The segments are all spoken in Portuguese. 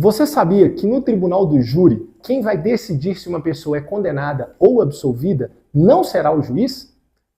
Você sabia que no tribunal do júri, quem vai decidir se uma pessoa é condenada ou absolvida não será o juiz?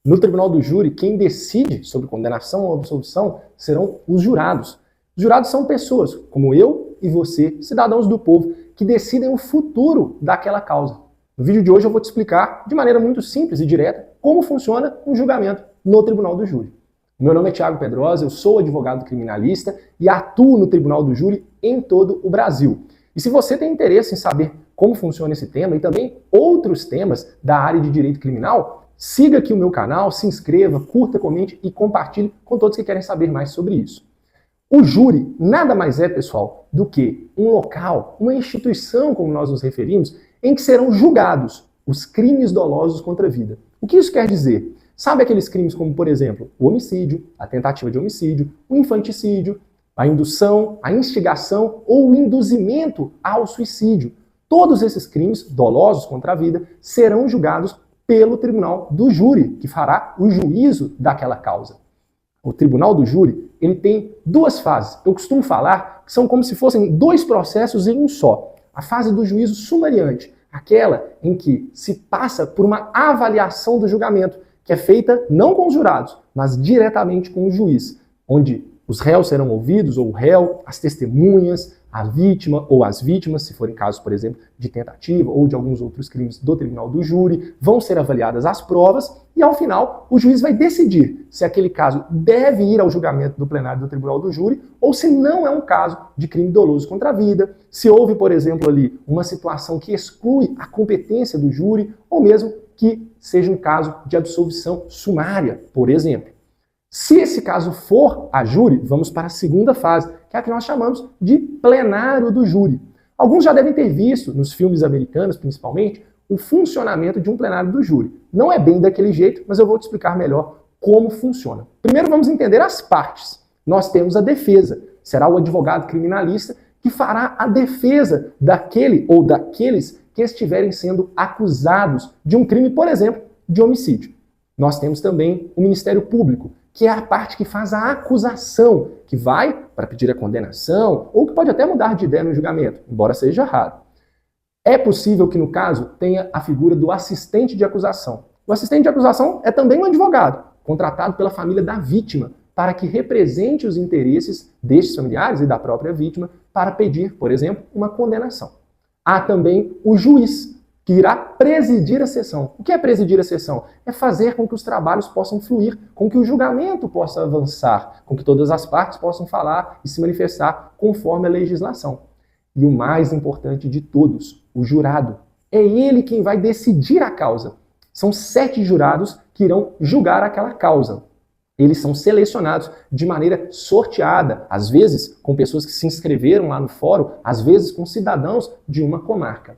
No tribunal do júri, quem decide sobre condenação ou absolvição serão os jurados. Os jurados são pessoas, como eu e você, cidadãos do povo, que decidem o futuro daquela causa. No vídeo de hoje eu vou te explicar, de maneira muito simples e direta, como funciona um julgamento no tribunal do júri. Meu nome é Thiago Pedrosa, eu sou advogado criminalista e atuo no tribunal do júri em todo o Brasil. E se você tem interesse em saber como funciona esse tema e também outros temas da área de direito criminal, siga aqui o meu canal, se inscreva, curta, comente e compartilhe com todos que querem saber mais sobre isso. O júri nada mais é, pessoal, do que um local, uma instituição, como nós nos referimos, em que serão julgados os crimes dolosos contra a vida. O que isso quer dizer? Sabe aqueles crimes como, por exemplo, o homicídio, a tentativa de homicídio, o infanticídio, a indução, a instigação ou o induzimento ao suicídio. Todos esses crimes dolosos contra a vida serão julgados pelo tribunal do júri, que fará o juízo daquela causa. O tribunal do júri, ele tem duas fases. Eu costumo falar que são como se fossem dois processos em um só. A fase do juízo sumariante, aquela em que se passa por uma avaliação do julgamento, que é feita não com os jurados, mas diretamente com o juiz, onde os réus serão ouvidos, ou o réu, as testemunhas, a vítima ou as vítimas, se forem casos, por exemplo, de tentativa ou de alguns outros crimes do tribunal do júri, vão ser avaliadas as provas e, ao final, o juiz vai decidir se aquele caso deve ir ao julgamento do plenário do tribunal do júri ou se não é um caso de crime doloso contra a vida, se houve, por exemplo, ali uma situação que exclui a competência do júri ou mesmo que seja um caso de absolvição sumária, por exemplo. Se esse caso for a júri, vamos para a segunda fase, que é a que nós chamamos de plenário do júri. Alguns já devem ter visto, nos filmes americanos principalmente, o funcionamento de um plenário do júri. Não é bem daquele jeito, mas eu vou te explicar melhor como funciona. Primeiro vamos entender as partes. Nós temos a defesa. Será o advogado criminalista que fará a defesa daquele ou daqueles que estiverem sendo acusados de um crime, por exemplo, de homicídio. Nós temos também o Ministério Público, que é a parte que faz a acusação, que vai para pedir a condenação, ou que pode até mudar de ideia no julgamento, embora seja raro. É possível que, no caso, tenha a figura do assistente de acusação. O assistente de acusação é também um advogado, contratado pela família da vítima, para que represente os interesses destes familiares e da própria vítima, para pedir, por exemplo, uma condenação. Há também o juiz, que irá presidir a sessão. O que é presidir a sessão? É fazer com que os trabalhos possam fluir, com que o julgamento possa avançar, com que todas as partes possam falar e se manifestar conforme a legislação. E o mais importante de todos, o jurado. É ele quem vai decidir a causa. São 7 jurados que irão julgar aquela causa. Eles são selecionados de maneira sorteada, às vezes com pessoas que se inscreveram lá no fórum, às vezes com cidadãos de uma comarca.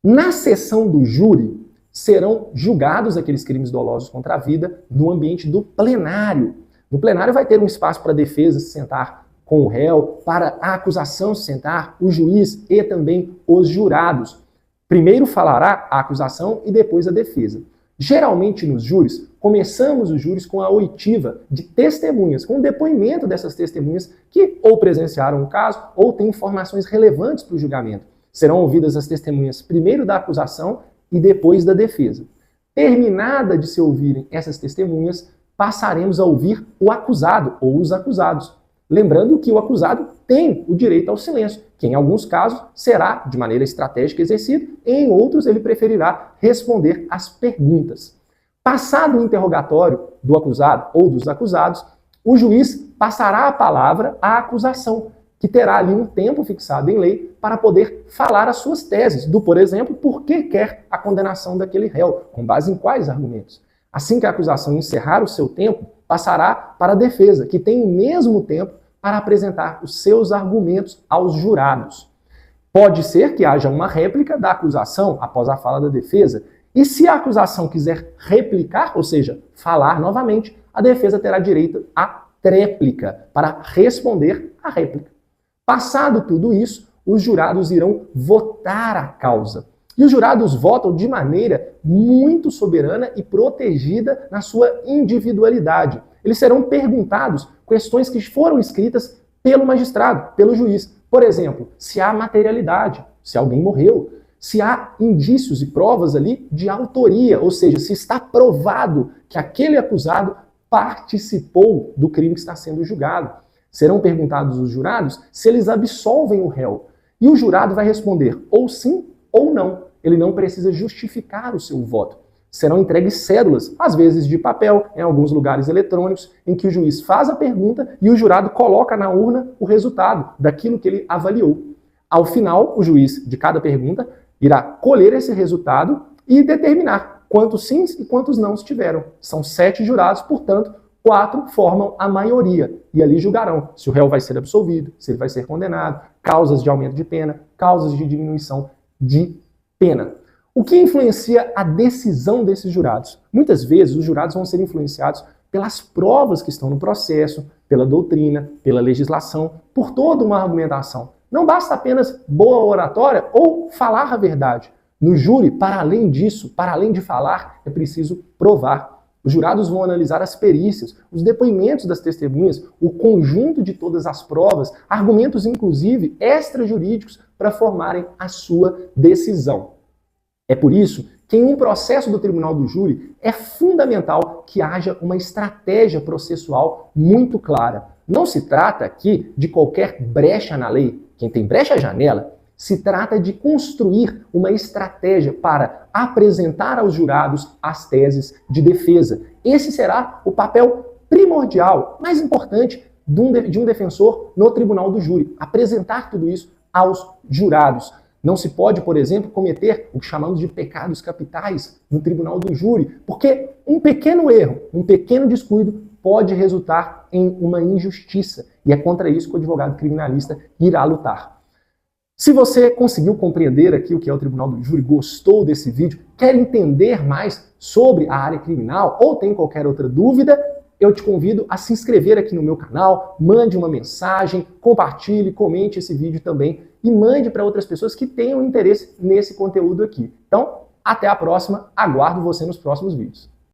Na sessão do júri, serão julgados aqueles crimes dolosos contra a vida no ambiente do plenário. No plenário vai ter um espaço para a defesa se sentar com o réu, para a acusação se sentar, o juiz e também os jurados. Primeiro falará a acusação e depois a defesa. Geralmente nos júris, começamos os júris com a oitiva de testemunhas, com o depoimento dessas testemunhas que ou presenciaram o caso ou têm informações relevantes para o julgamento. Serão ouvidas as testemunhas primeiro da acusação e depois da defesa. Terminada de se ouvirem essas testemunhas, passaremos a ouvir o acusado ou os acusados. Lembrando que o acusado tem o direito ao silêncio, que em alguns casos será de maneira estratégica exercido, em outros ele preferirá responder às perguntas. Passado o interrogatório do acusado ou dos acusados, o juiz passará a palavra à acusação, que terá ali um tempo fixado em lei para poder falar as suas teses, por exemplo, por que quer a condenação daquele réu, com base em quais argumentos. Assim que a acusação encerrar o seu tempo, passará para a defesa, que tem o mesmo tempo para apresentar os seus argumentos aos jurados. Pode ser que haja uma réplica da acusação após a fala da defesa, e se a acusação quiser replicar, ou seja, falar novamente, a defesa terá direito à tréplica para responder à réplica. Passado tudo isso, os jurados irão votar a causa. E os jurados votam de maneira muito soberana e protegida na sua individualidade. Eles serão perguntados questões que foram escritas pelo magistrado, pelo juiz. Por exemplo, se há materialidade, se alguém morreu, se há indícios e provas ali de autoria, ou seja, se está provado que aquele acusado participou do crime que está sendo julgado. Serão perguntados os jurados se eles absolvem o réu. E o jurado vai responder ou sim ou não. Ele não precisa justificar o seu voto. Serão entregues cédulas, às vezes de papel, em alguns lugares eletrônicos, em que o juiz faz a pergunta e o jurado coloca na urna o resultado daquilo que ele avaliou. Ao final, o juiz de cada pergunta irá colher esse resultado e determinar quantos sims e quantos nãos tiveram. São 7 jurados, portanto, 4 formam a maioria. E ali julgarão se o réu vai ser absolvido, se ele vai ser condenado, causas de aumento de pena, causas de diminuição de pena. O que influencia a decisão desses jurados? Muitas vezes os jurados vão ser influenciados pelas provas que estão no processo, pela doutrina, pela legislação, por toda uma argumentação. Não basta apenas boa oratória ou falar a verdade. No júri, para além disso, para além de falar, é preciso provar. Os jurados vão analisar as perícias, os depoimentos das testemunhas, o conjunto de todas as provas, argumentos inclusive extrajurídicos para formarem a sua decisão. É por isso que em um processo do tribunal do júri é fundamental que haja uma estratégia processual muito clara. Não se trata aqui de qualquer brecha na lei. Quem tem brecha é janela. Se trata de construir uma estratégia para apresentar aos jurados as teses de defesa. Esse será o papel primordial, mais importante, de um defensor no tribunal do júri. Apresentar tudo isso aos jurados. Não se pode, por exemplo, cometer o que chamamos de pecados capitais no tribunal do júri, porque um pequeno erro, um pequeno descuido pode resultar em uma injustiça. E é contra isso que o advogado criminalista irá lutar. Se você conseguiu compreender aqui o que é o tribunal do júri, gostou desse vídeo, quer entender mais sobre a área criminal ou tem qualquer outra dúvida, eu te convido a se inscrever aqui no meu canal, mande uma mensagem, compartilhe, comente esse vídeo também e mande para outras pessoas que tenham interesse nesse conteúdo aqui. Então, até a próxima, aguardo você nos próximos vídeos.